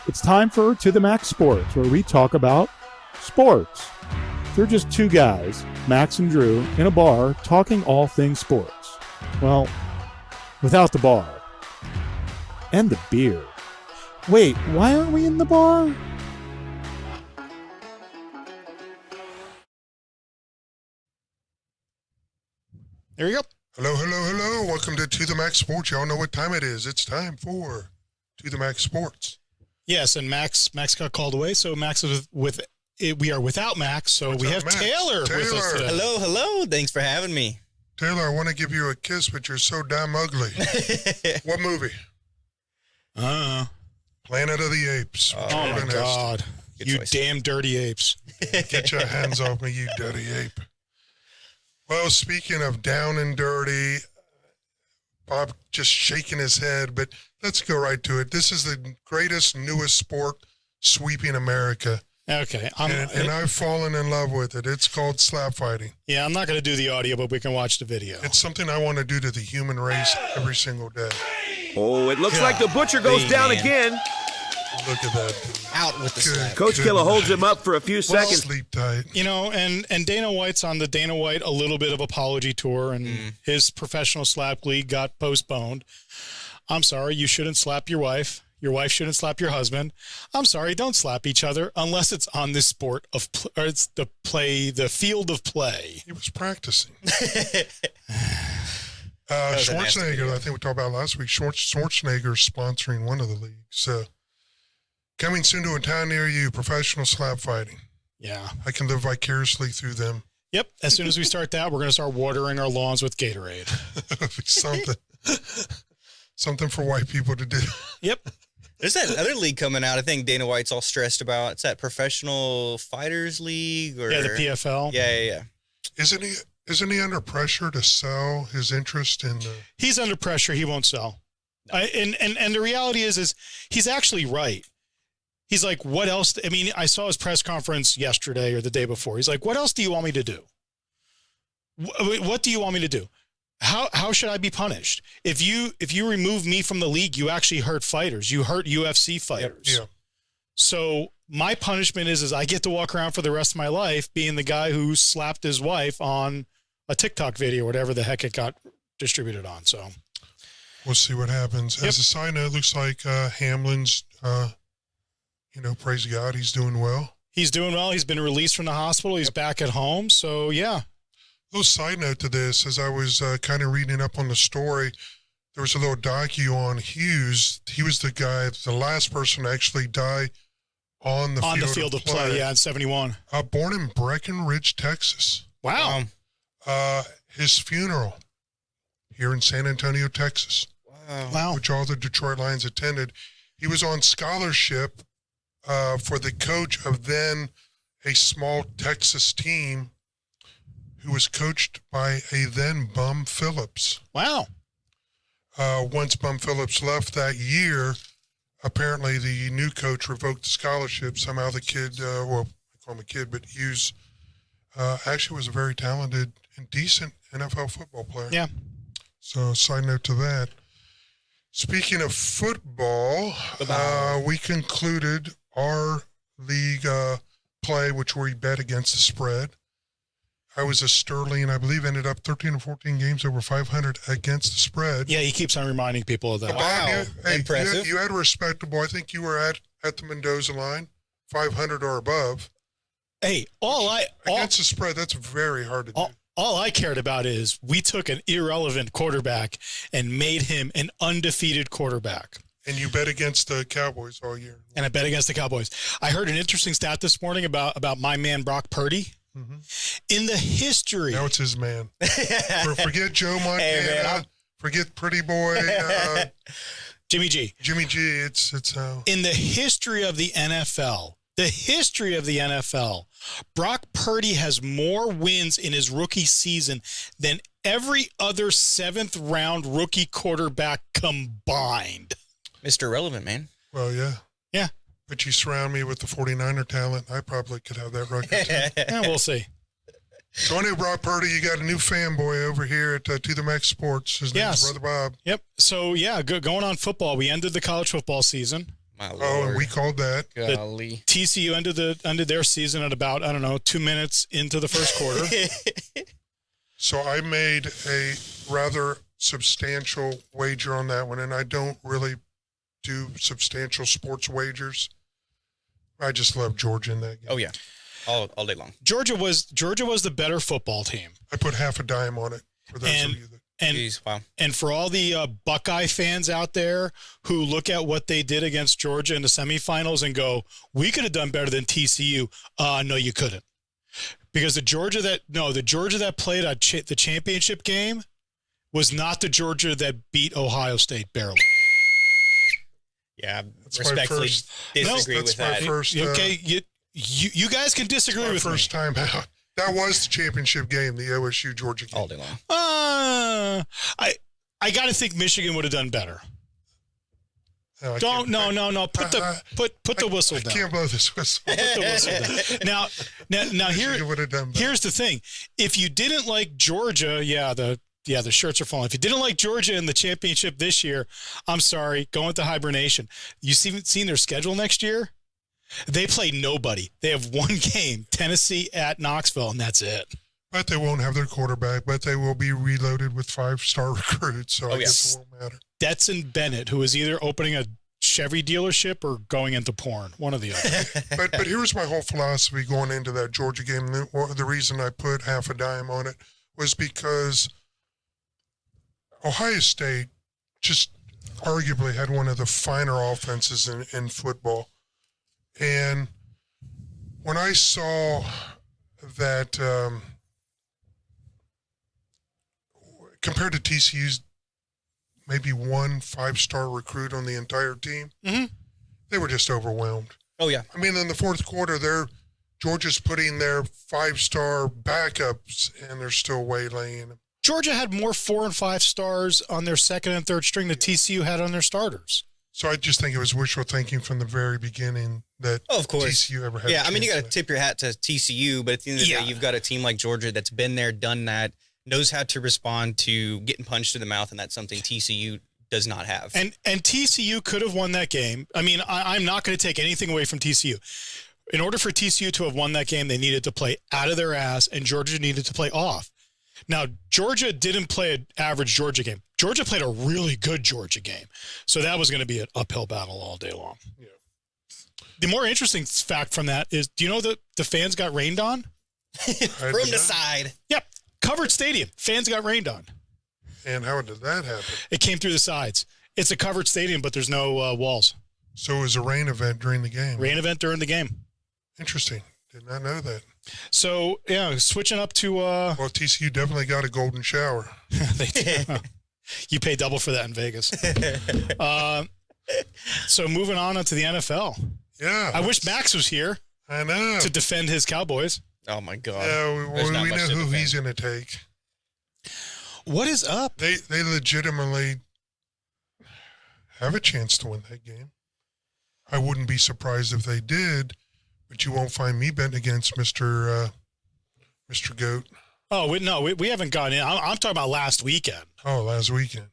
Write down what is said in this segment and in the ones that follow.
It's time for To The Max Sports, where we talk about sports. They're just two guys, Max and Drew, in a bar talking all things sports. Well, without the bar. And the beer. Wait, why aren't we in the bar? There you go. Hello, hello, hello. Welcome to The Max Sports. Y'all know what time it is. It's time for To The Max Sports. Yes, and Max got called away, so Max is we are without Max, so we have Max. Taylor with us today. Hello. Thanks for having me. Taylor, I want to give you a kiss, but you're so damn ugly. What movie? Planet of the Apes. Oh my God. Good You choice. damn dirty apes. Get your hands off me, you dirty ape. Well, speaking of down and dirty, Bob just shaking his head, but let's go right to it. This is the greatest, newest sport sweeping America. Okay. And I've fallen in love with it. It's called slap fighting. Yeah, I'm not going to do the audio, but we can watch the video. It's something I want to do to the human race every single day. Oh, it looks like the butcher goes down man. again. Look at that. Out with the slap. Coach Killer holds him up for a few seconds. Sleep tight. You know, and Dana White's on the Dana White a little bit of apology tour, and his professional slap league got postponed. I'm sorry, you shouldn't slap your wife. Your wife shouldn't slap your husband. I'm sorry, don't slap each other unless it's on this sport of or it's the field of play. He was practicing. was a nasty Schwarzenegger, video. I think we talked about last week, Schwarzenegger's sponsoring one of the leagues. Coming soon to a town near you, professional slap fighting. Yeah. I can live vicariously through them. Yep. As soon as we start that, we're going to start watering our lawns with Gatorade. It'll be something for white people to do. Yep. There's that other league coming out. I think Dana White's all stressed about. It's that Professional Fighters League, or Yeah, the PFL. Yeah. Isn't he under pressure to sell his interest in the... He's under pressure. He won't sell. And the reality is he's actually right. He's like, what else? I mean, I saw his press conference yesterday or the day before. He's like, what else do you want me to do? What do you want me to do? How should I be punished? If you remove me from the league, you actually hurt fighters. You hurt UFC fighters. Yeah. So my punishment is I get to walk around for the rest of my life being the guy who slapped his wife on a TikTok video, whatever the heck it got distributed on. So We'll see what happens. Yep. As a side note, it looks like Hamlin's, praise God, he's doing well. he's doing well. He's been released from the hospital. He's back at home. So yeah. Little side note to this, as I was kind of reading up on the story, there was a little docu on Hughes. He was the last person to actually die on the field of play. Yeah, in 71. Born in Breckenridge, Texas. Wow. His funeral here in San Antonio, Texas, Wow. which all the Detroit Lions attended. He was on scholarship for the coach of then a small Texas team who was coached by a then Bum Phillips. Wow. Once Bum Phillips left that year, apparently the new coach revoked the scholarship. Somehow the kid, I call him a kid, but Hughes actually was a very talented and decent NFL football player. Yeah. So side note to that. Speaking of football, we concluded our league play, which we bet against the spread. I was a Sterling, I believe, ended up 13 or 14 games over 500 against the spread. Yeah, he keeps on reminding people of that. Wow. Impressive. You had respectable. I think you were at the Mendoza line, 500 or above. Hey, Against the spread, that's very hard to do. all I cared about is we took an irrelevant quarterback and made him an undefeated quarterback. And you bet against the Cowboys all year. And I bet against the Cowboys. I heard an interesting stat this morning about my man Brock Purdy. Mm-hmm. In the history. Now it's his man. Forget Joe Montana. Hey, man, forget Pretty Boy. Jimmy G. Jimmy G. It's In the history of the NFL, Brock Purdy has more wins in his rookie season than every other seventh-round rookie quarterback combined. Mr. Relevant, man. well, yeah. Yeah. But you surround me with the 49er talent, I probably could have that record too. Yeah, we'll see. So anyway, Brock Purdy, you got a new fanboy over here at To The Max Sports. His name's Yes. Brother Bob. Yep. So, yeah, going on football. We ended the college football season. My Lord. Oh, and we called that. Golly. TCU ended their season at about, 2 minutes into the first quarter. So I made a rather substantial wager on that one, and I don't really do substantial sports wagers. I just love Georgia in that game. Oh, yeah. All day long. Georgia was the better football team. I put half a dime on it for those of you that. Jeez, wow. And for all the Buckeye fans out there who look at what they did against Georgia in the semifinals and go, we could have done better than TCU. No, you couldn't. Because the Georgia that played the championship game was not the Georgia that beat Ohio State barely. Yeah, That's respectfully disagree that's with my that. first. Okay, you guys can disagree my with first me. time out. That was the championship game, the OSU Georgia game. All day long. I got to think Michigan would have done better. No, I Don't can't- no. Put the whistle I down. can't blow this whistle. Put the whistle down. Now Michigan would have done better. here's the thing. If you didn't like Georgia, the shirts are falling. If you didn't like Georgia in the championship this year, I'm sorry, go into hibernation. You seen their schedule next year? They play nobody. They have one game, Tennessee at Knoxville, and that's it. But they won't have their quarterback, but they will be reloaded with 5-star recruits, so I guess it won't matter. Stetson Bennett, who is either opening a Chevy dealership or going into porn, one or the other. But here's my whole philosophy going into that Georgia game. The reason I put half a dime on it was because Ohio State just arguably had one of the finer offenses in football. And when I saw that compared to TCU's maybe one 5-star recruit on the entire team, they were just overwhelmed. Oh, yeah. I mean, in the fourth quarter, Georgia's putting their 5-star backups, and they're still waylaying them. Georgia had more 4 and 5 stars on their second and third string than TCU had on their starters. So I just think it was wishful thinking from the very beginning that of course. TCU ever had. Yeah, I mean, you got to tip your hat to TCU, but at the end of the day, you've got a team like Georgia that's been there, done that, knows how to respond to getting punched in the mouth, and that's something TCU does not have. And TCU could have won that game. I mean, I'm not going to take anything away from TCU. In order for TCU to have won that game, they needed to play out of their ass, and Georgia needed to play off. Now, Georgia didn't play an average Georgia game. Georgia played a really good Georgia game. So that was going to be an uphill battle all day long. Yeah. The more interesting fact from that is, do you know that the fans got rained on? From the side. Yep. Covered stadium. Fans got rained on. And how did that happen? It came through the sides. It's a covered stadium, but there's no walls. So it was a rain event during the game. Rain event during the game. Interesting. Did not know that. So, switching up to... Well, TCU definitely got a golden shower. They do. You pay double for that in Vegas. So moving on to the NFL. Yeah. I wish Max was here I know. to defend his Cowboys. Oh, my God. Yeah, There's not we much know to who defend. he's going to take. What is up? They legitimately have a chance to win that game. I wouldn't be surprised if they did, but you won't find me betting against Mr. Goat. Oh, we haven't gone in. I'm talking about last weekend. Oh, last weekend.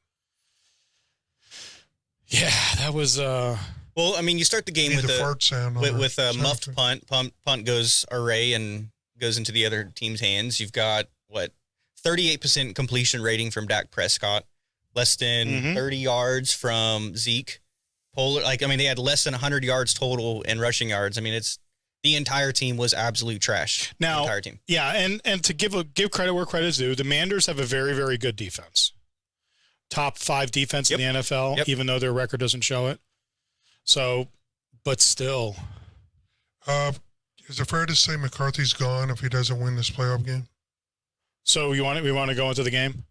Yeah, that was... Well, I mean, you start the game Need with the fart sound on with the a sound muffed effect. punt goes array and goes into the other team's hands. You've got 38% completion rating from Dak Prescott, less than 30 yards from Zeke. They had less than 100 yards total in rushing yards. I mean, the entire team was absolute trash. Now, the entire team. Yeah, and to give credit where credit is due, the Manders have a very, very good defense. Top 5 defense in the NFL, even though their record doesn't show it. So, but still. Is it fair to say McCarthy's gone if he doesn't win this playoff game? So we want to go into the game?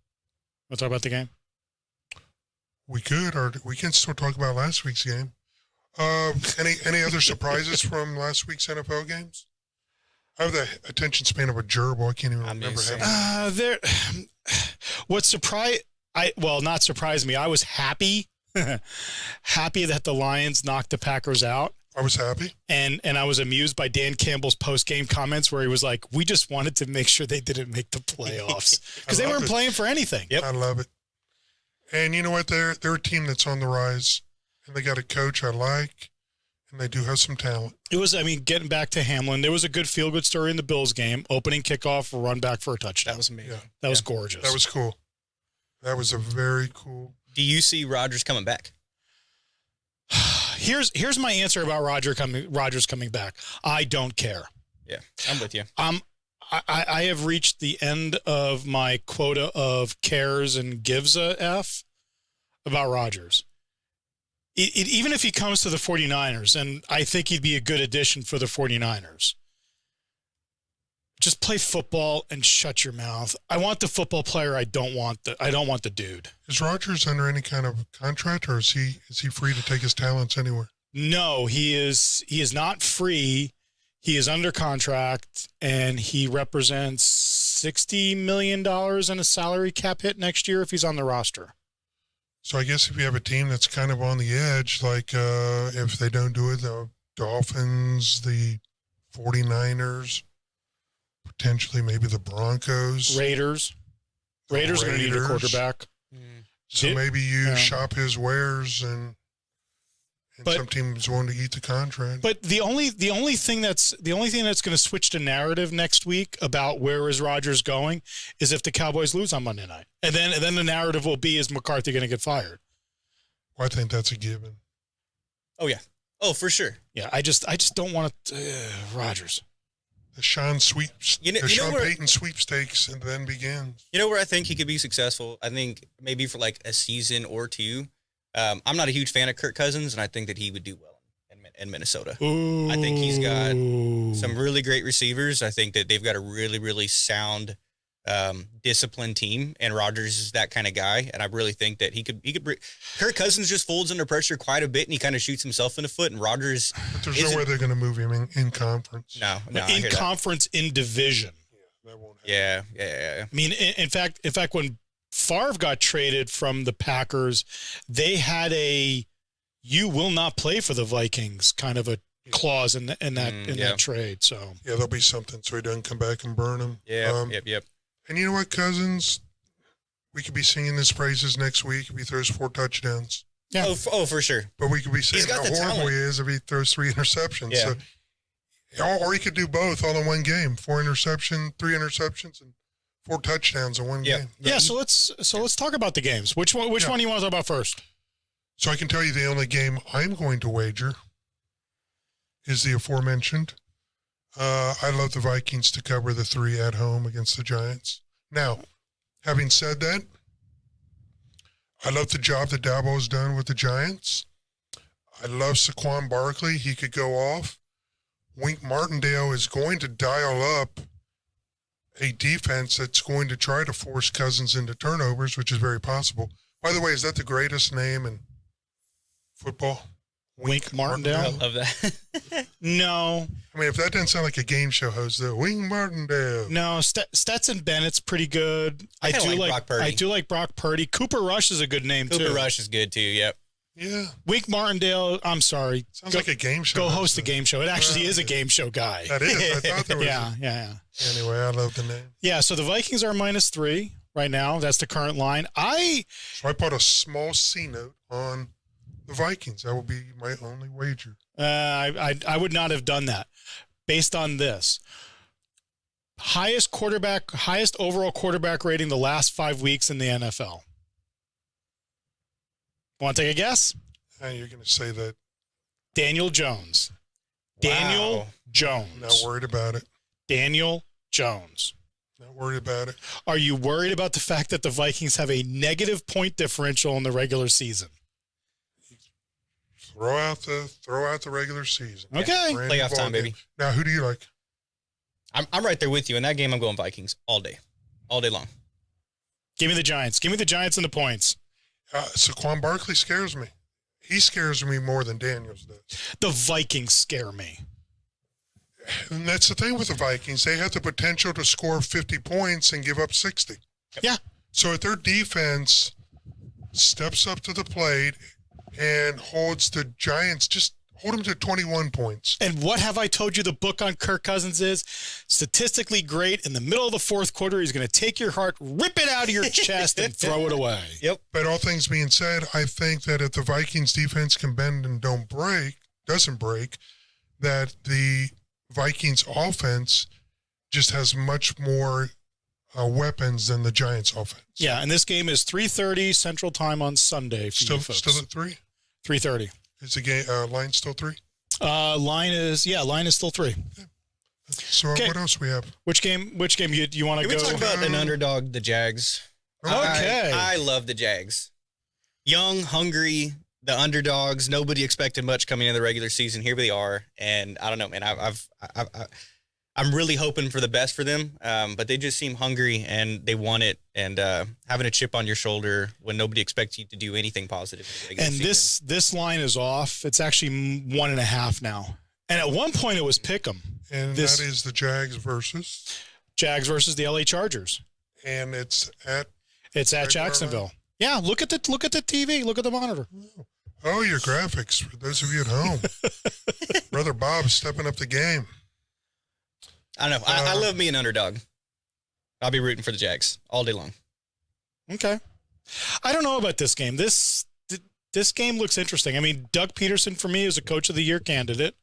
We'll talk about the game? We could, or we can still talk about last week's game. Any other surprises from last week's NFL games? I have the attention span of a gerbil. I can't even remember having. Not surprised me. I was happy that the Lions knocked the Packers out. I was happy. And I was amused by Dan Campbell's post-game comments where he was like, we just wanted to make sure they didn't make the playoffs because they weren't playing for anything. I love it. And you know what? They're a team that's on the rise, and they got a coach I like. And they do have some talent. It was, getting back to Hamlin, there was a good feel-good story in the Bills game. Opening kickoff, run back for a touchdown. That was amazing. Yeah. That was gorgeous. That was cool. That was a very cool. Do you see Rodgers coming back? Here's my answer about Rodgers coming back. I don't care. Yeah, I'm with you. I have reached the end of my quota of cares and gives a F about Rodgers. Even if he comes to the 49ers, and I think he'd be a good addition for the 49ers, just play football and shut your mouth. I want the football player. I don't want the dude. Is Rodgers under any kind of contract, or is he free to take his talents anywhere? No, he is not free. He is under contract, and he represents $60 million in a salary cap hit next year if he's on the roster. So I guess if you have a team that's kind of on the edge, like if they don't do it, the Dolphins, the 49ers, potentially maybe the Broncos. Raiders are going to need a quarterback. So maybe you shop his wares and some teams willing to eat the contract. But the only thing that's going to switch the narrative next week about where is Rodgers going is if the Cowboys lose on Monday night, and then the narrative will be, is McCarthy going to get fired? Well, I think that's a given. Oh yeah. Oh, for sure. Yeah, I just don't want to Rodgers. The Sean where, Payton sweepstakes and then begins. You know where I think he could be successful? I think maybe for like a season or two. I'm not a huge fan of Kirk Cousins, and I think that he would do well in Minnesota. Ooh. I think he's got some really great receivers. I think that they've got a really, really sound, disciplined team, and Rodgers is that kind of guy. And I really think that he could bring. Kirk Cousins just folds under pressure quite a bit, and he kind of shoots himself in the foot. And Rodgers, but there's no way they're going to move him in conference. No, in conference, in division. Yeah, that won't happen. Yeah. I mean, in fact, when Favre got traded from the Packers, they had a "you will not play for the Vikings" kind of a clause in that trade. So yeah, there'll be something so he doesn't come back and burn him. Yep. And you know what, Cousins? We could be singing his praises next week if he throws 4 touchdowns. Yeah. Oh, for sure. But we could be saying how horrible he is if he throws 3 interceptions. Yeah. So, or he could do both all in one game: 3 interceptions, and 4 touchdowns in one game. Yeah. So let's talk about the games. Which one do you want to talk about first? So I can tell you the only game I'm going to wager is the aforementioned. I love the Vikings to cover the 3 at home against the Giants. Now, having said that, I love the job that Dabo has done with the Giants. I love Saquon Barkley. He could go off. Wink Martindale is going to dial up a defense that's going to try to force Cousins into turnovers, which is very possible. By the way, is that the greatest name in football? Wink Martindale? Of that. No. I mean, if that doesn't sound like a game show host, though, Wink Martindale. No, Stetson Bennett's pretty good. I do like Brock Purdy. I do like Brock Purdy. Cooper Rush is a good name too. Cooper Rush is good too. Yep. Yeah. Wink Martindale, I'm sorry. Sounds like a game show. Go host a game show. It actually is a game show guy. That is. I thought there was. Yeah. Anyway, I love the name. Yeah, so the Vikings are -3 right now. That's the current line. So I put a small C note on the Vikings. That will be my only wager. I would not have done that based on this. Highest overall quarterback rating the last 5 weeks in the NFL. Want to take a guess? You're going to say that. Daniel Jones. Daniel Jones. Not worried about it. Daniel Jones. Not worried about it. Are you worried about the fact that the Vikings have a negative point differential in the regular season? Throw out the regular season. Okay. Playoff time, baby. Now, who do you like? I'm right there with you. In that game, I'm going Vikings all day long. Give me the Giants. Give me the Giants and the points. Saquon Barkley scares me. He scares me more than Daniels does. The Vikings scare me. And that's the thing with the Vikings. They have the potential to score 50 points and give up 60. Yeah. So if their defense steps up to the plate and holds the Giants, just hold them to 21 points. And what have I told you the book on Kirk Cousins is? Statistically great. In the middle of the 4th quarter, he's going to take your heart, rip it out of your chest, and throw it away. Yep. But all things being said, I think that if the Vikings defense can bend and don't break, doesn't break, that the Vikings offense just has much more weapons than the Giants offense. Yeah, and this game is 3:30 Central Time on Sunday for Still you folks. at 3? 3:30. Is the game line still 3? Line is still 3. So Okay. what else we have? Which game you want to Can go? we talk about an underdog, the Jags? Okay. I love the Jags. Young, hungry, the underdogs. Nobody expected much coming into the regular season. Here they are, and I don't know, man. I'm really hoping for the best for them, but they just seem hungry and they want it. And having a chip on your shoulder when nobody expects you to do anything positive. In the regular season. This line is off. It's actually 1.5 now. And at one point it was pick'em. And that is the Jags versus the LA Chargers. And it's at Jacksonville. Yeah, look at the TV. Look at the monitor. Oh, your graphics for those of you at home. Brother Bob stepping up the game. I don't know. I love me an underdog. I'll be rooting for the Jags all day long. Okay. I don't know about this game. This game looks interesting. I mean, Doug Peterson for me is a Coach of the Year candidate.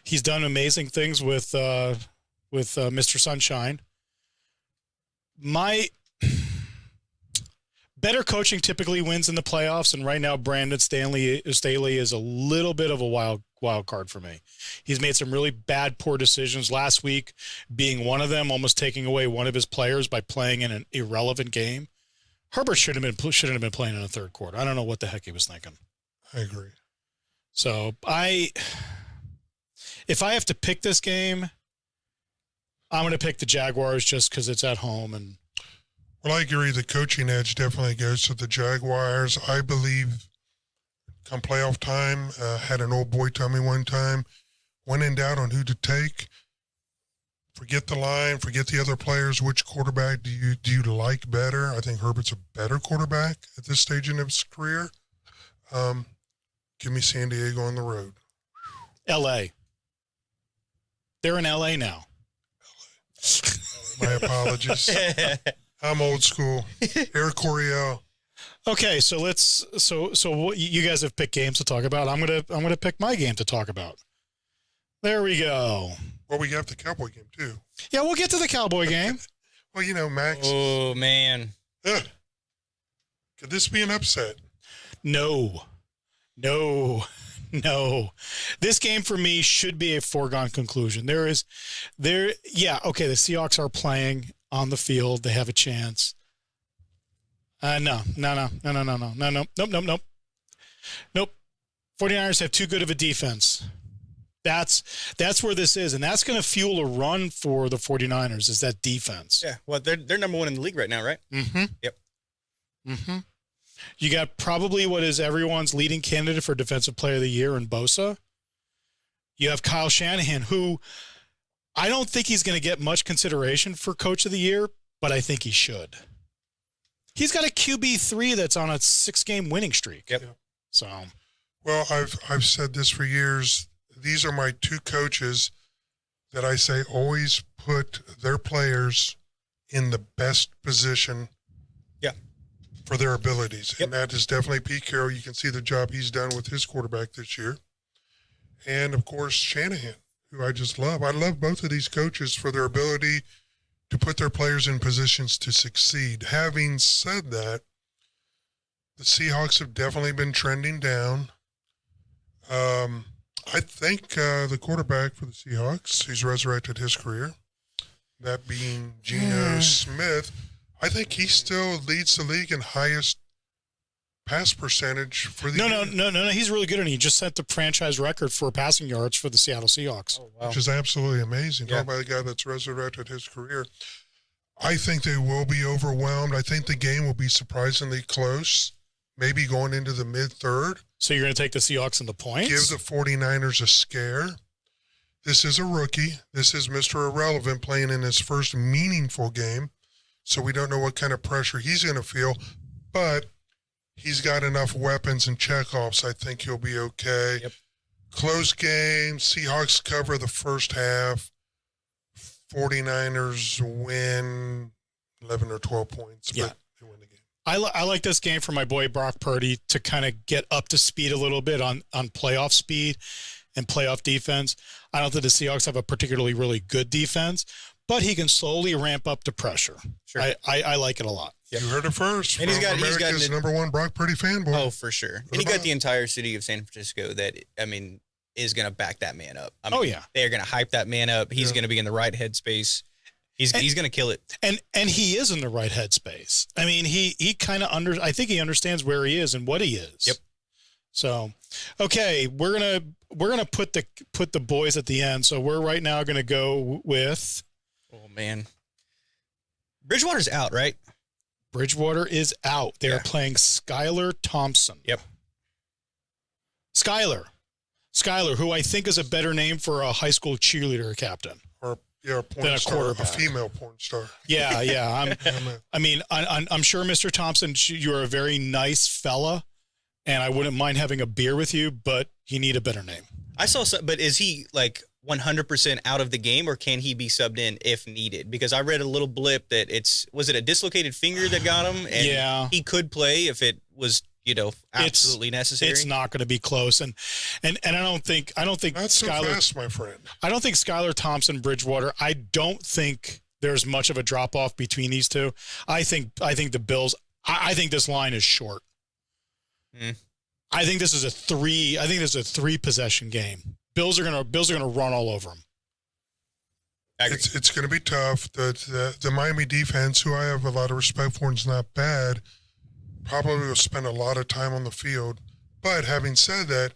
He's done amazing things with Mr. Sunshine. My better coaching typically wins in the playoffs, and right now Brandon Staley is a little bit of a wild card for me. He's made some really bad, poor decisions last week, being one of them, almost taking away one of his players by playing in an irrelevant game. Herbert shouldn't have been playing in the third quarter. I don't know what the heck he was thinking. I agree. So if I have to pick this game, I'm going to pick the Jaguars just because it's at home. And well, I agree. The coaching edge definitely goes to the Jaguars. I believe come playoff time, had an old boy tell me one time, when in doubt on who to take, forget the line, forget the other players. Which quarterback do you like better? I think Herbert's a better quarterback at this stage in his career. Give me San Diego on the road. L.A. They're in L.A. now. My apologies. I'm old school. Eric Coryell. Okay, so what, you guys have picked games to talk about. I'm gonna pick my game to talk about. There we go. Well, we got the Cowboy game too. Yeah, we'll get to the Cowboy game. Well, Max. Oh man. Could this be an upset? No. This game for me should be a foregone conclusion. The Seahawks are playing on the field. They have a chance. No. Nope. 49ers have too good of a defense. That's where this is, and that's going to fuel a run for the 49ers is that defense. Yeah, well, they're number one in the league right now, right? Mm-hmm. Yep. Mm-hmm. You got probably what is everyone's leading candidate for Defensive Player of the Year in Bosa. You have Kyle Shanahan, who I don't think he's going to get much consideration for Coach of the Year, but I think he should. He's got a QB3 that's on a 6-game winning streak. Yep. So, well, I've said this for years. These are my two coaches that I say always put their players in the best position for their abilities. Yep. And that is definitely Pete Carroll. You can see the job he's done with his quarterback this year. And, of course, Shanahan, who I just love. I love both of these coaches for their ability to put their players in positions to succeed. Having said that, the Seahawks have definitely been trending down. I think the quarterback for the Seahawks, he's resurrected his career, that being Geno Smith. I think he still leads the league in highest pass percentage for the year. No. He's really good, and he just set the franchise record for passing yards for the Seattle Seahawks. Oh, wow. Which is absolutely amazing. Yeah. Talk about the guy that's resurrected his career. I think they will be overwhelmed. I think the game will be surprisingly close, maybe going into the mid-third. So you're going to take the Seahawks in the points? Give the 49ers a scare. This is a rookie. This is Mr. Irrelevant playing in his first meaningful game. So we don't know what kind of pressure he's going to feel, but he's got enough weapons and checkoffs. I think he'll be okay. Yep. Close game. Seahawks cover the first half. 49ers win 11 or 12 points, but they win the game. I like this game for my boy Brock Purdy to kind of get up to speed a little bit on playoff speed and playoff defense. I don't think the Seahawks have a particularly really good defense, but he can slowly ramp up to pressure. Sure. I like it a lot. You heard it first. And he's got America's number one Brock Purdy fanboy. Oh, for sure. And he got the entire city of San Francisco that, is going to back that man up. They're going to hype that man up. He's going to be in the right headspace. He's going to kill it. And he is in the right headspace. I mean, he kind of I think he understands where he is and what he is. Yep. So, okay, we're gonna put the boys at the end. So we're right now gonna go with. Oh man, Bridgewater's out, right? Bridgewater is out. They're playing Skylar Thompson. Yep. Skylar, who I think is a better name for a high school cheerleader captain. A porn star, a female porn star. Yeah. I'm sure, Mr. Thompson, you're a very nice fella, and I wouldn't mind having a beer with you, but you need a better name. I saw some, but is he like 100% out of the game, or can he be subbed in if needed? Because I read a little blip that was it a dislocated finger that got him? And he could play if it was, absolutely necessary. It's not going to be close, and I don't think Not so Skylar, fast, my friend. I don't think Skylar Thompson, Bridgewater. I don't think there's much of a drop off between these two. I think the Bills. I think this line is short. I think this is a 3 possession game. Bills are gonna run all over them. It's going to be tough. The Miami defense, who I have a lot of respect for, and is not bad, probably will spend a lot of time on the field. But having said that,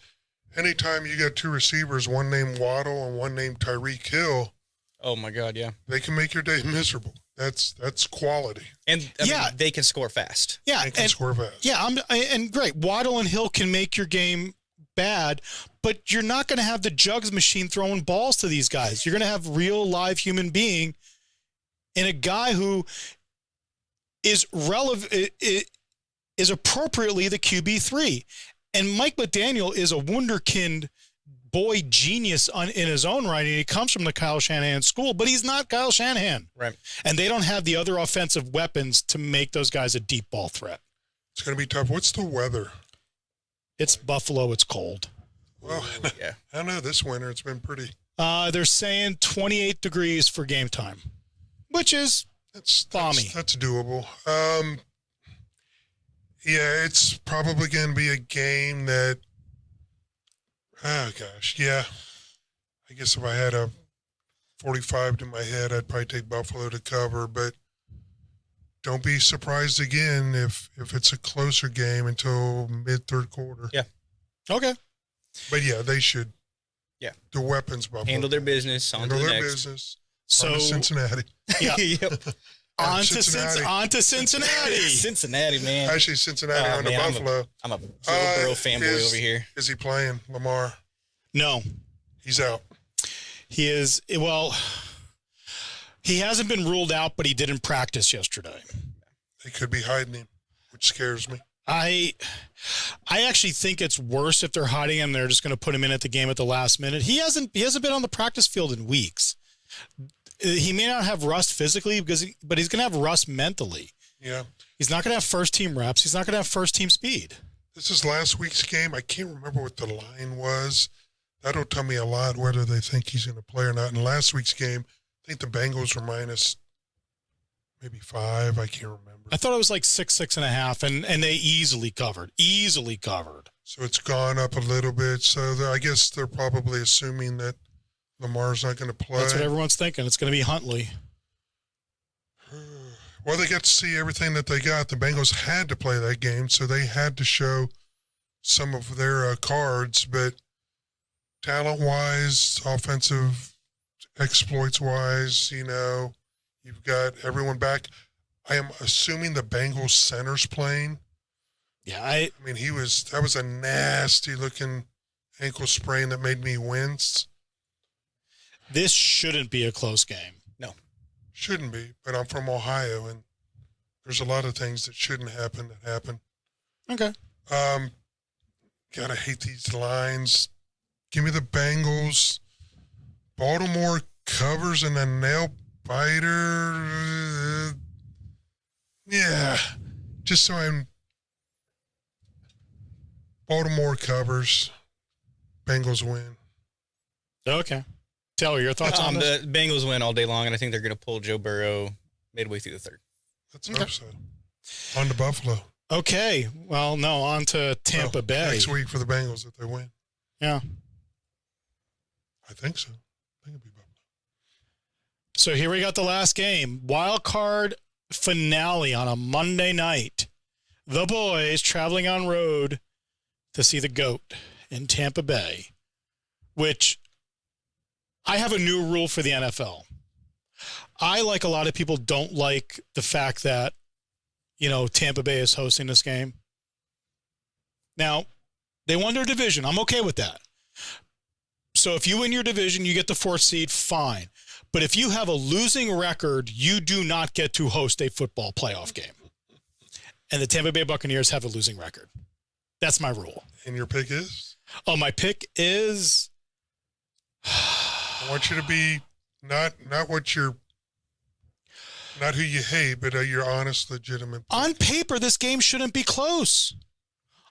anytime you got two receivers, one named Waddle and one named Tyreek Hill, oh my God, yeah, they can make your day miserable. That's quality. And they can score fast. Yeah, they can score fast. Yeah, and great. Waddle and Hill can make your game bad, but you're not going to have the jugs machine throwing balls to these guys. You're going to have real live human being and a guy who is relevant. Is appropriately the QB3. And Mike McDaniel is a wunderkind boy genius in his own right. And he comes from the Kyle Shanahan school, but he's not Kyle Shanahan. Right. And they don't have the other offensive weapons to make those guys a deep ball threat. It's going to be tough. What's the weather? It's Buffalo. It's cold. Well, yeah. I don't know. This winter, it's been pretty. They're saying 28 degrees for game time, which is balmy. That's doable. Yeah, it's probably going to be a game that, oh gosh, yeah. I guess if I had a 45 to my head, I'd probably take Buffalo to cover, but don't be surprised again if it's a closer game until mid-third quarter. Yeah. Okay. But yeah, they should. Yeah. The weapons, Buffalo. Handle their business. On to the next. Business. So on to Cincinnati. Yeah. Yep. On to Cincinnati. Cincinnati, man. Actually, Cincinnati on to Buffalo. I'm a Joe Burrow fanboy over here. Is he playing, Lamar? No. He's out. He is, well, he hasn't been ruled out, but he didn't practice yesterday. They could be hiding him, which scares me. I actually think it's worse if they're hiding him. They're just going to put him in at the game at the last minute. He hasn't been on the practice field in weeks. He may not have rust physically, but he's going to have rust mentally. Yeah. He's not going to have first-team reps. He's not going to have first-team speed. This is last week's game. I can't remember what the line was. That'll tell me a lot whether they think he's going to play or not. In last week's game, I think the Bengals were minus maybe 5. I can't remember. I thought it was like 6.5, and they easily covered. So it's gone up a little bit. So I guess they're probably assuming that Lamar's not going to play. That's what everyone's thinking. It's going to be Huntley. Well, they got to see everything that they got. The Bengals had to play that game, so they had to show some of their cards. But talent-wise, offensive exploits-wise, you've got everyone back. I am assuming the Bengals center's playing. Yeah, I mean, that was a nasty-looking ankle sprain that made me wince. This shouldn't be a close game. No. Shouldn't be, but I'm from Ohio, and there's a lot of things that shouldn't happen that happen. Okay. Gotta hate these lines. Give me the Bengals. Baltimore covers and a nail biter. Yeah. just so I'm. Baltimore covers. Bengals win. Okay. Taylor, your thoughts on this? The Bengals win all day long, and I think they're going to pull Joe Burrow midway through the third. Let's hope so. On to Buffalo. Okay. Well, no, on to Tampa Bay. Next week for the Bengals if they win. Yeah. I think so. I think it'll be Buffalo. So here we got the last game. Wildcard finale on a Monday night. The boys traveling on road to see the GOAT in Tampa Bay, which I have a new rule for the NFL. I, like a lot of people, don't like the fact that, Tampa Bay is hosting this game. Now, they won their division. I'm okay with that. So if you win your division, you get the 4th seed, fine. But if you have a losing record, you do not get to host a football playoff game. And the Tampa Bay Buccaneers have a losing record. That's my rule. And your pick is? Oh, my pick is... I want you to be not who you hate, but your honest, legitimate pick. On paper, this game shouldn't be close.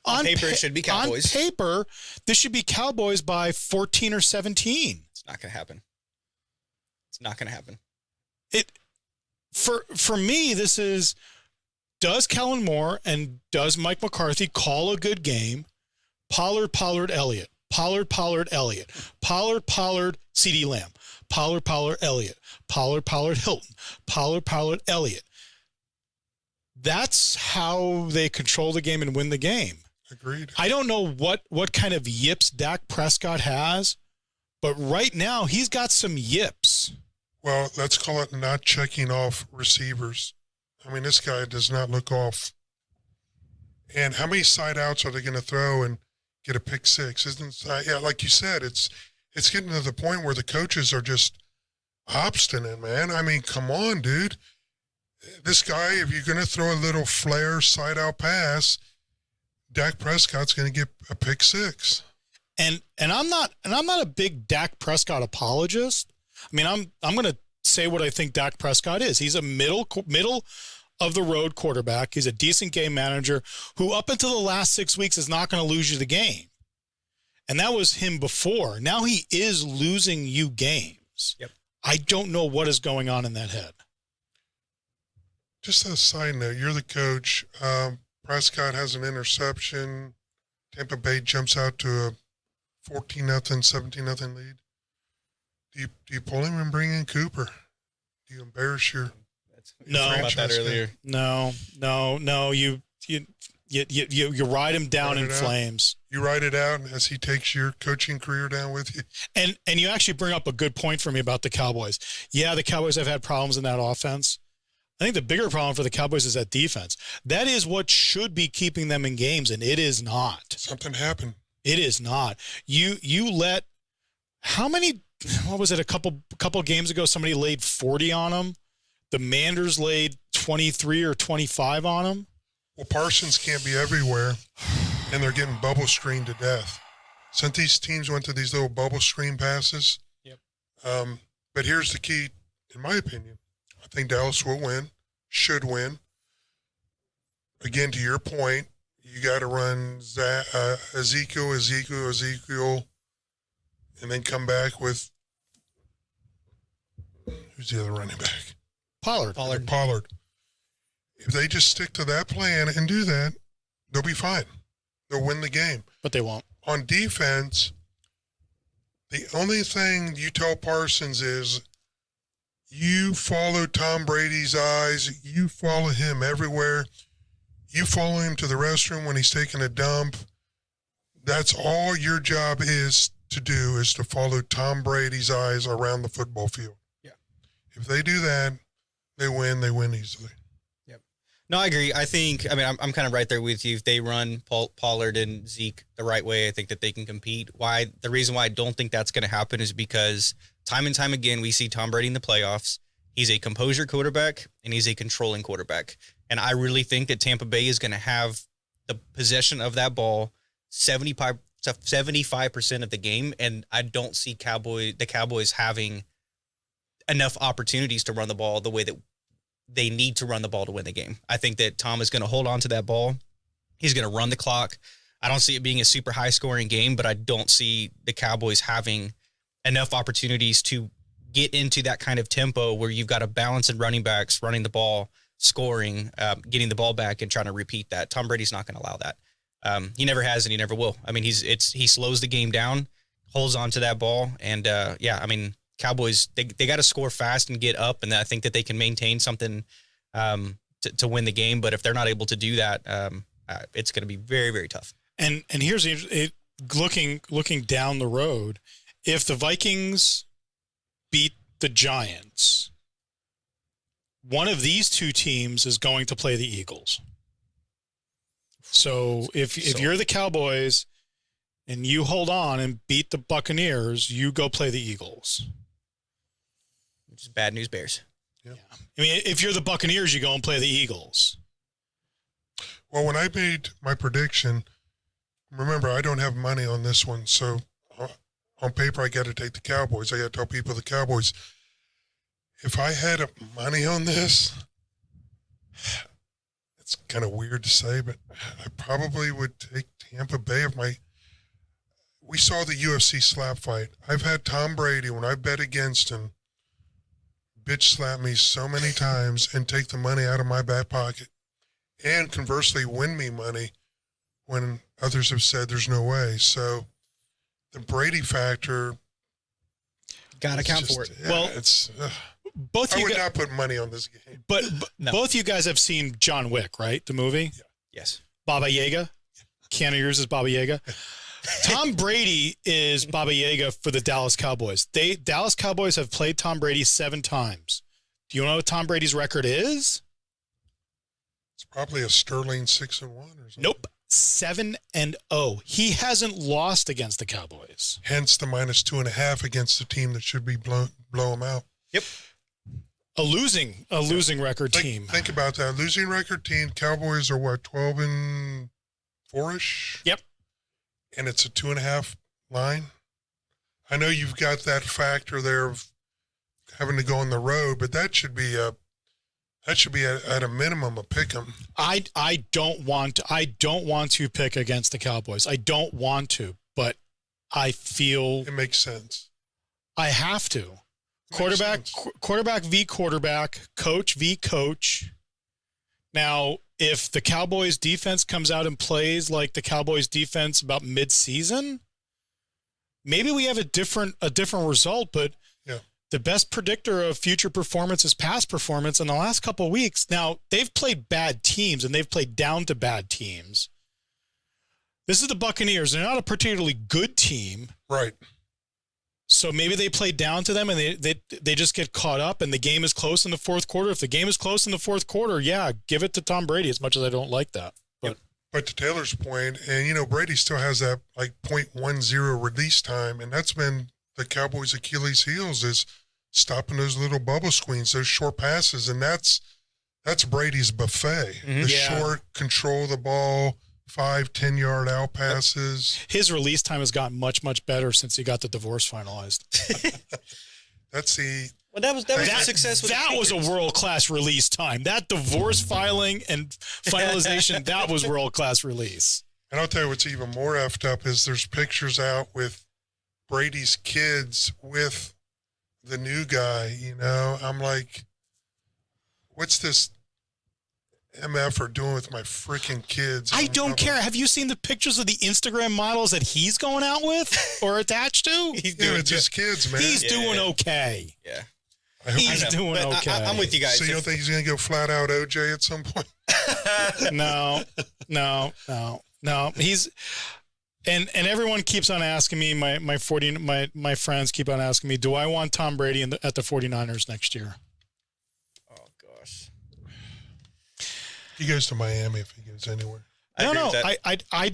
On paper, it should be Cowboys. On paper, this should be Cowboys by 14 or 17. It's not going to happen. It's not going to happen. For me, this is, does Kellen Moore and does Mike McCarthy call a good game? Pollard, Elliott. Pollard, Elliott. Pollard, CeeDee Lamb. Pollard, Elliott. Pollard, Hilton. Pollard, Elliott. That's how they control the game and win the game. Agreed. I don't know what kind of yips Dak Prescott has, but right now he's got some yips. Well, let's call it not checking off receivers. I mean, this guy does not look off. And how many side outs are they going to throw and get a pick six? Like you said, it's getting to the point where the coaches are just obstinate, man. I mean, come on, dude. This guy, if you're going to throw a little flare side out pass, Dak Prescott's going to get a pick six. And I'm not a big Dak Prescott apologist. I mean, I'm going to say what I think Dak Prescott is. He's a middle of the road quarterback. He's a decent game manager who up until the last 6 weeks is not going to lose you the game. And that was him before. Now he is losing you games. Yep. I don't know what is going on in that head. Just a side note, you're the coach. Prescott has an interception. Tampa Bay jumps out to a 14-0, 17-0 lead. Do you pull him and bring in Cooper? Do you embarrass your about that earlier? No. You ride him down in flames. You ride it out as he takes your coaching career down with you. And you actually bring up a good point for me about the Cowboys. Yeah, the Cowboys have had problems in that offense. I think the bigger problem for the Cowboys is that defense. That is what should be keeping them in games, and it is not. Something happened. It is not. You let how many? What was it? A couple games ago, somebody laid 40 on them. The Manders laid 23 or 25 on them. Well, Parsons can't be everywhere, and they're getting bubble screened to death. Since these teams went to these little bubble screen passes. Yep. But here's the key, in my opinion. I think Dallas will win, should win. Again, to your point, you got to run Ezekiel, and then come back with who's the other running back? Pollard. If they just stick to that plan and do that, they'll be fine. They'll win the game. But they won't. On defense, the only thing you tell Parsons is you follow Tom Brady's eyes. You follow him everywhere. You follow him to the restroom when he's taking a dump. That's all your job is to do, is to follow Tom Brady's eyes around the football field. Yeah. If they do that, they win easily. Yep. No, I agree. I'm kind of right there with you. If they run Pollard and Zeke the right way, I think that they can compete. The reason why I don't think that's going to happen is because time and time again, we see Tom Brady in the playoffs. He's a composure quarterback and he's a controlling quarterback. And I really think that Tampa Bay is going to have the possession of that ball 75% of the game. And I don't see the Cowboys having enough opportunities to run the ball the way that they need to run the ball to win the game. I think that Tom is going to hold on to that ball. He's going to run the clock. I don't see it being a super high-scoring game, but I don't see the Cowboys having enough opportunities to get into that kind of tempo where you've got a balance in running backs, running the ball, scoring, getting the ball back, and trying to repeat that. Tom Brady's not going to allow that. He never has, and he never will. I mean, he slows the game down, holds on to that ball, and I mean, Cowboys, they got to score fast and get up, and I think that they can maintain something to win the game. But if they're not able to do that, it's going to be very, very tough. And here's looking down the road, if the Vikings beat the Giants, one of these two teams is going to play the Eagles. So if you're the Cowboys and you hold on and beat the Buccaneers, you go play the Eagles. Which is bad news Bears. Yeah. I mean, if you're the Buccaneers, you go and play the Eagles. Well, when I made my prediction, remember, I don't have money on this one. So on paper, I got to take the Cowboys. I got to tell people the Cowboys. If I had money on this, it's kind of weird to say, but I probably would take Tampa Bay. We saw the UFC slap fight. I've had Tom Brady, when I bet against him, bitch slap me so many times and take the money out of my back pocket, and conversely win me money when others have said there's no way. So the Brady factor, got to account for it. Yeah, Well, it's I would not put money on this game. But No. both you guys have seen John Wick, right? The movie? Yeah. Yes. Baba Yaga. Keanu Reeves is Baba Yaga. Tom Brady is Baba Yaga for the Dallas Cowboys. Dallas Cowboys have played Tom Brady 7 times. Do you know what Tom Brady's record is? It's probably a sterling 6-1 or something. Nope. 7-0. He hasn't lost against the Cowboys. Hence the -2.5 against the team that should be blow them out. Yep. A losing record team. Think about that. Losing record team. Cowboys are what, 12-4-ish? Yep. And it's a 2.5 line. I know you've got that factor there of having to go on the road, but that should be at a minimum a pick 'em. I don't want to pick against the Cowboys. I don't want to, but I feel It makes sense. I have to. Makes Quarterback v. quarterback, coach v. coach. Now, if the Cowboys defense comes out and plays like the Cowboys defense about mid-season, maybe we have a different result, but Yeah. the best predictor of future performance is past performance in the last couple of weeks. Now, they've played bad teams and they've played down to bad teams. This is the Buccaneers. They're not a particularly good team. Right. So maybe they play down to them and they just get caught up and the game is close in the fourth quarter. If the game is close in the fourth quarter, yeah, give it to Tom Brady, as much as I don't like that. But to Taylor's point, and Brady still has that like 0.10 release time, and that's been the Cowboys' Achilles' heels, is stopping those little bubble screens, those short passes, and that's Brady's buffet. Mm-hmm. The Yeah. short, control the ball, 5-10 yard out passes. His release time has gotten much, much better since he got the divorce finalized. That's the Well, that was a success. With That the was a Patriots. world-class release time. That divorce filing and finalization, that was world-class release. And I'll tell you what's even more effed up is there's pictures out with Brady's kids with the new guy, I'm like, what's this MF are doing with my freaking kids? I don't care. Have you seen the pictures of the Instagram models that he's going out with or attached to? He's Yeah, doing it's his kids, man. He's Yeah. doing okay. Yeah. I hope He's I know. doing But okay. I'm with you guys. So you don't think he's going to go flat out OJ at some point? No. He's and everyone keeps on asking me. My friends keep on asking me, do I want Tom Brady at the 49ers next year? Oh gosh. He goes to Miami if he goes anywhere. No. agree with that. I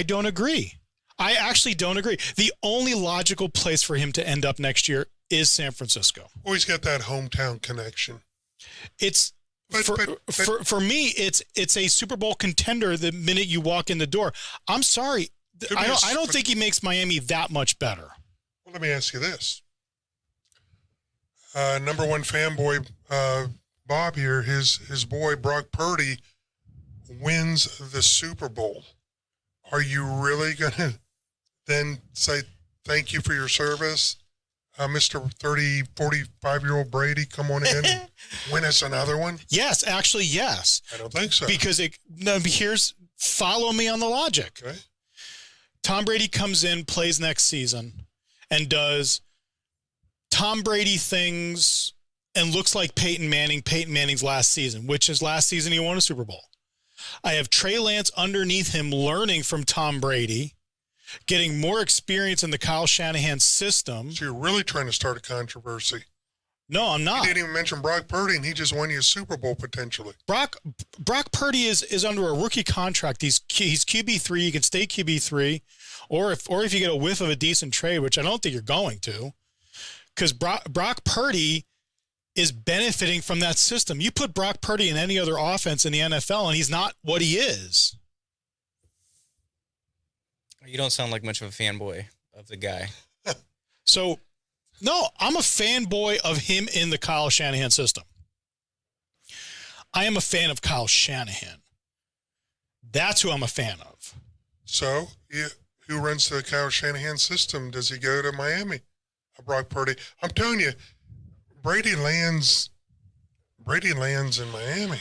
don't agree. I actually don't agree. The only logical place for him to end up next year is San Francisco. Well, he's got that hometown connection. It's But- for me, it's a Super Bowl contender the minute you walk in the door. I'm sorry. Could be I don't think he makes Miami that much better. Well, let me ask you this. Number one fanboy Bob here, his boy Brock Purdy wins the Super Bowl, are you really going to then say thank you for your service? Mr. 30, 45-year-old Brady, come on in and win us another one? Yes, actually, yes. I don't think so. Because follow me on the logic. Okay. Tom Brady comes in, plays next season, and does Tom Brady things and looks like Peyton Manning's last season, which is last season he won a Super Bowl. I have Trey Lance underneath him learning from Tom Brady, getting more experience in the Kyle Shanahan system. So you're really trying to start a controversy. No, I'm not. You didn't even mention Brock Purdy, and he just won you a Super Bowl potentially. Brock Purdy is under a rookie contract. He's QB3. He can stay QB3, or if you get a whiff of a decent trade, which I don't think you're going to, because Brock Purdy is benefiting from that system. You put Brock Purdy in any other offense in the NFL, and he's not what he is. You don't sound like much of a fanboy of the guy. So, no, I'm a fanboy of him in the Kyle Shanahan system. I am a fan of Kyle Shanahan. That's who I'm a fan of. So, who runs the Kyle Shanahan system? Does he go to Miami? Brock Purdy. I'm telling you, Brady lands in Miami.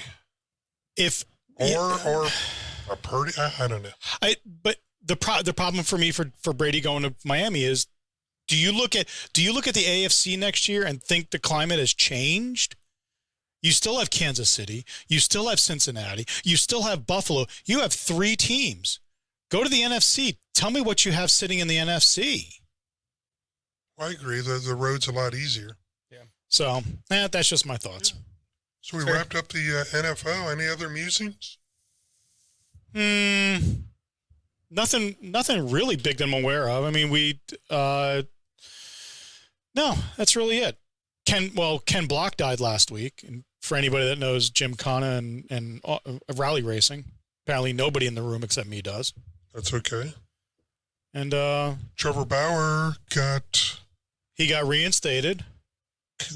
Or a Purdy. I don't know. But the problem for me for Brady going to Miami is, do you look at the AFC next year and think the climate has changed? You still have Kansas City. You still have Cincinnati. You still have Buffalo. You have 3 teams. Go to the NFC. Tell me what you have sitting in the NFC. Well, I agree. The road's a lot easier. Yeah. So, that's just my thoughts. Yeah. So we wrapped up the NFL. Any other musings? Nothing really big that I'm aware of. I mean, no, that's really it. Ken Block died last week. And for anybody that knows Jim Connor and rally racing, apparently nobody in the room except me does. That's okay. And Trevor Bauer got reinstated.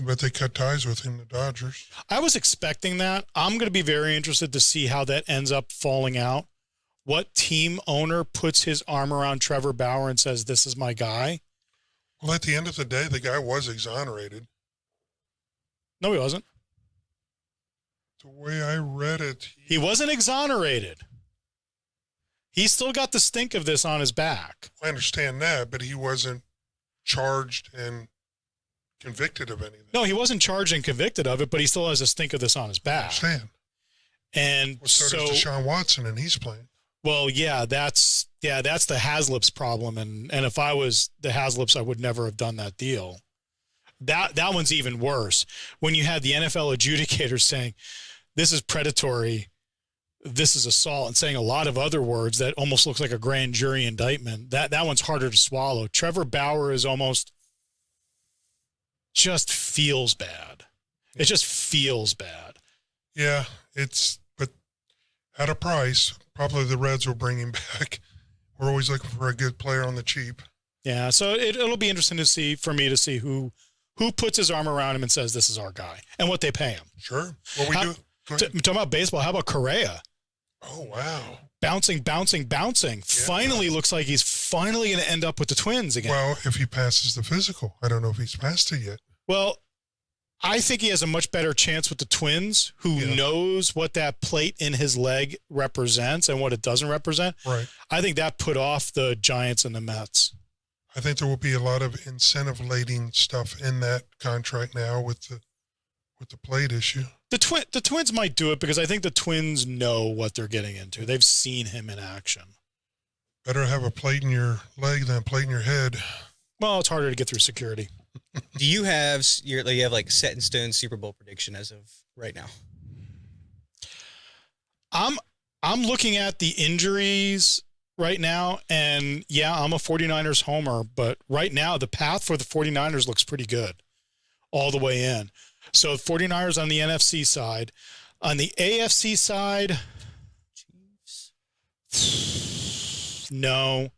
But they cut ties with him, the Dodgers. I was expecting that. I'm going to be very interested to see how that ends up falling out. What team owner puts his arm around Trevor Bauer and says, this is my guy? Well, at the end of the day, the guy was exonerated. No, he wasn't. The way I read it. He wasn't exonerated. He still got the stink of this on his back. I understand that, but he wasn't charged and convicted of anything. No, he wasn't charged and convicted of it, but he still has a stink of this on his back. I understand. And well, so does Deshaun Watson, and he's playing. Well, that's the Haslips problem, and if I was the Haslips, I would never have done that deal. That one's even worse. When you had the NFL adjudicators saying, this is predatory, this is assault, and saying a lot of other words that almost looks like a grand jury indictment, that one's harder to swallow. Trevor Bauer is almost just feels bad. It just feels bad. Yeah, but at a price, probably the Reds will bring him back. We're always looking for a good player on the cheap. Yeah, so it'll be interesting to see who puts his arm around him and says, this is our guy, and what they pay him. Sure. What we do. Talking about baseball, how about Correa? Oh, wow. Bouncing. Yeah. Finally looks like he's finally going to end up with the Twins again. Well, if he passes the physical. I don't know if he's passed it yet. Well, I think he has a much better chance with the Twins, who knows what that plate in his leg represents and what it doesn't represent. Right. I think that put off the Giants and the Mets. I think there will be a lot of incentive-laden stuff in that contract now with the plate issue. The Twins might do it because I think the Twins know what they're getting into. They've seen him in action. Better have a plate in your leg than a plate in your head. Well, it's harder to get through security. Do you have like set in stone Super Bowl prediction as of right now? I'm looking at the injuries right now, and I'm a 49ers homer, but right now the path for the 49ers looks pretty good all the way in. So 49ers on the NFC side. On the AFC side, no.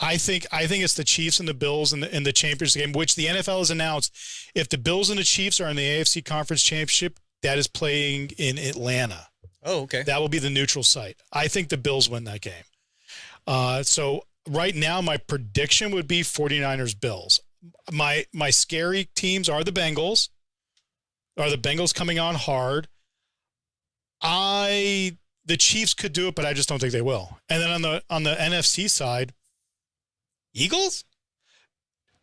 I think it's the Chiefs and the Bills in the championship game, which the NFL has announced. If the Bills and the Chiefs are in the AFC Conference Championship that is playing in Atlanta. Oh, okay. That will be the neutral site. I think the Bills win that game. So right now, my prediction would be 49ers Bills. My scary teams are the Bengals. Are the Bengals coming on hard? The Chiefs could do it, but I just don't think they will. And then on the NFC side, Eagles?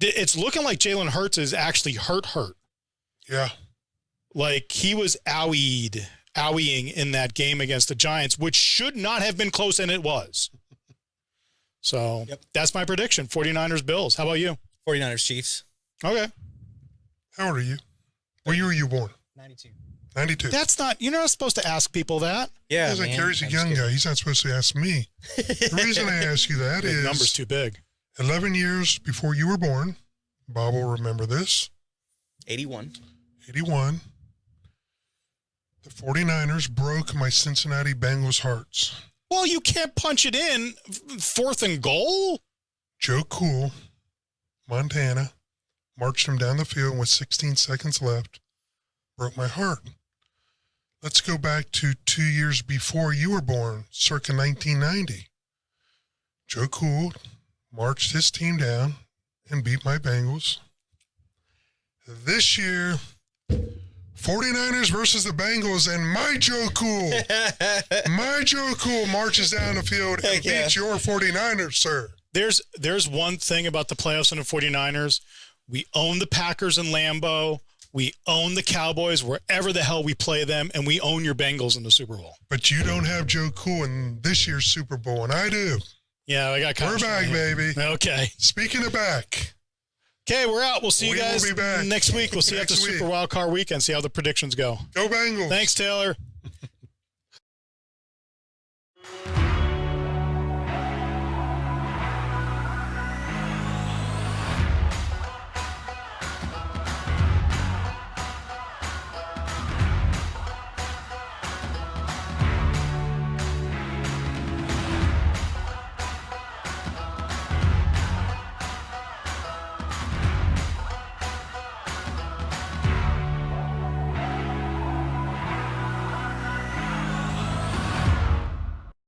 It's looking like Jalen Hurts is actually hurt. Yeah. Like he was owiing in that game against the Giants, which should not have been close, and it was. So That's my prediction. 49ers Bills. How about you? 49ers Chiefs. Okay. How old are you? What year were you born? 92. 92. That's not, you're not supposed to ask people that. Yeah, Because Gary's a young guy. He's not supposed to ask me. The reason I ask you that The is number's too big. 11 years before you were born, Bob will remember this, 81. 81, the 49ers broke my Cincinnati Bengals hearts. Well, you can't punch it in 4th and goal. Joe Cool, Montana, marched him down the field with 16 seconds left, broke my heart. Let's go back to 2 years before you were born, circa 1990. Joe Cool marched his team down and beat my Bengals. This year, 49ers versus the Bengals, and my Joe Cool marches down the field and beats your 49ers, sir. There's one thing about the playoffs and the 49ers. We own the Packers in Lambeau. We own the Cowboys wherever the hell we play them, and we own your Bengals in the Super Bowl. But you don't have Joe Cool in this year's Super Bowl, and I do. Yeah, I got. We're back, baby. Okay. Speaking of back. Okay, we're out. We'll see you guys will be back next week. We'll see you at the next week. Super Wildcard weekend, see how the predictions go. Go Bengals. Thanks, Taylor.